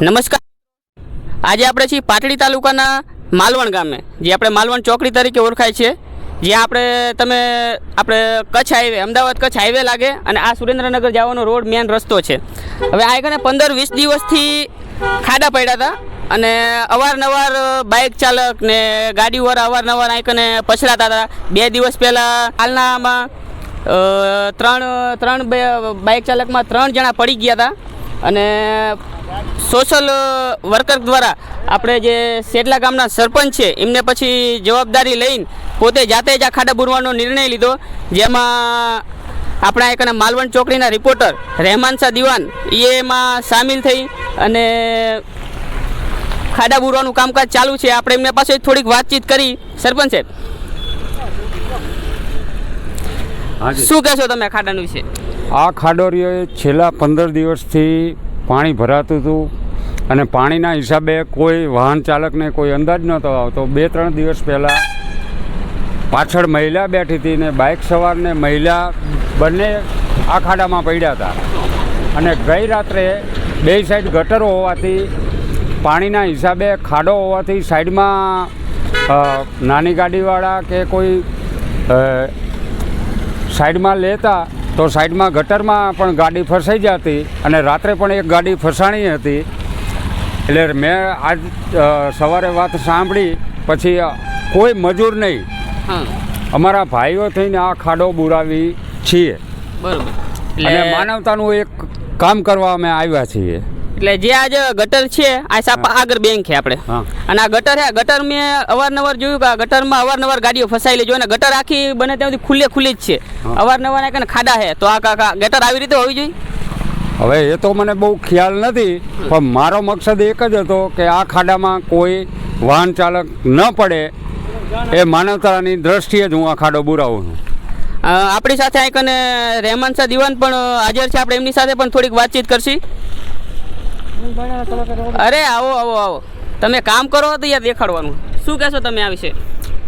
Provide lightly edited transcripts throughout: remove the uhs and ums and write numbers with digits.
નમસ્કાર. આજે આપણે છીએ પાટડી તાલુકાના માલવણ ગામે, જે આપણે માલવણ ચોકડી તરીકે ઓળખાય છે, જ્યાં આપણે કચ્છ હાઈવે, અમદાવાદ કચ્છ હાઈવે લાગે અને આ સુરેન્દ્રનગર જવાનો રોડ મેન રસ્તો છે. હવે આ કને 15-20 દિવસથી ખાડા પડ્યા હતા અને અવારનવાર બાઇક ચાલક ને ગાડીવાળા અવારનવાર આ કને પછડાતા હતા. 2 દિવસ પહેલાં હાલનામાં ત્રણ બાઇક ચાલકમાં 3 જણા પડી ગયા હતા અને સોશિયલ વર્કર દ્વારા આપણે જે સેટલા ગામના સરપંચ છે એમને પછી જવાબદારી લઈને પોતે જાતે જ આ ખાડા બુરવાનો નિર્ણય લીધો, જેમાં આપણા એક માલવણ ચોકડીના રિપોર્ટર રહેમાન શાહ દિવાન એમાં સામેલ થઈ અને ખાડા બુરવાનું કામકાજ ચાલુ છે. આપણે એમને પાસે થોડીક વાતચીત કરી. સરપંચ સાહેબ, શું કહેશો તમે ખાડાનું વિશે? આ ખાડો રહ્યો છેલ્લા 15 દિવસથી પાણી ભરાતું હતું અને પાણીના હિસાબે કોઈ વાહન ચાલકને કોઈ અંદાજ નહોતો આવતો. 2-3 દિવસ પહેલાં પાછળ મહિલા બેઠી હતી ને બાઇક સવારને મહિલા બંને આ ખાડામાં પડ્યા હતા અને ગઈ રાત્રે 2 સાઈડ ગટરો હોવાથી પાણીના હિસાબે ખાડો હોવાથી સાઈડમાં નાની ગાડીવાળા કે કોઈ સાઈડમાં લેતા તો સાઈડમાં ગટરમાં પણ ગાડી ફસાઈ જતી અને રાત્રે પણ એક ગાડી ફસાણી હતી. એટલે મેં આજ સવારે વાત સાંભળી પછી કોઈ મજૂર નહીં, અમારા ભાઈઓ થઈને આ ખાડો બુરાવી છીએ અને માનવતાનું એક કામ કરવા અમે આવ્યા છીએ. એટલે જે આજે ગટર છે આ સાપા આગળ બેંક છે આપણે, અને આ ગટર મેં અવારનવાર જોયું કે આ ગટરમાં અવારનવાર ગાડીઓ ફસાયેલી જોઈ, અને ગટર આખી બને ત્યાં સુધી ખુલ્લી જ છે. અવારનવાર આ ખાડા છે, તો આ ગટર આવી રીતે હોવી જોઈએ. હવે એ તો મને બહુ ખ્યાલ નથી, પણ મારો મકસદ એક જ હતો કે આ ખાડામાં કોઈ વાહન ચાલક ન પડે, એ માનવતાની દ્રષ્ટિએ જ હું આ ખાડો બુરાવું છું. આપણી સાથે આ કને રહેમાન શાહ દિવાન પણ હાજર છે, આપણે એમની સાથે પણ થોડીક વાતચીત કરશી. અરે આવો, તમે કામ કરો તો યાર દેખાડવાનું. શું કહેશો તમે આ વિશે?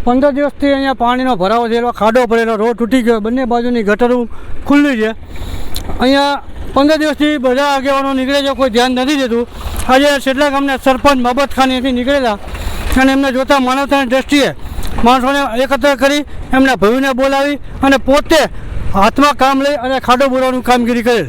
15 દિવસથી અહીંયા પાણીનો ભરાવો થયેલો, ખાડો પડેલો, રોડ તૂટી ગયો, બંને બાજુની ગટરો ખુલ્લી છે. અહીંયા 15 દિવસથી બધા આગેવાનો નીકળે છે, કોઈ ધ્યાન નથી દેતું. આજે સેટલા ગામના સરપંચ બાબત ખાન અહીંથી નીકળેલા અને એમને જોતા માનવતાની દ્રષ્ટિએ માણસોને એકત્ર કરી એમના ભાઈઓને બોલાવી અને પોતે હાથમાં કામ લઈ અને ખાડો બોલાવવાનું કામગીરી કરેલ.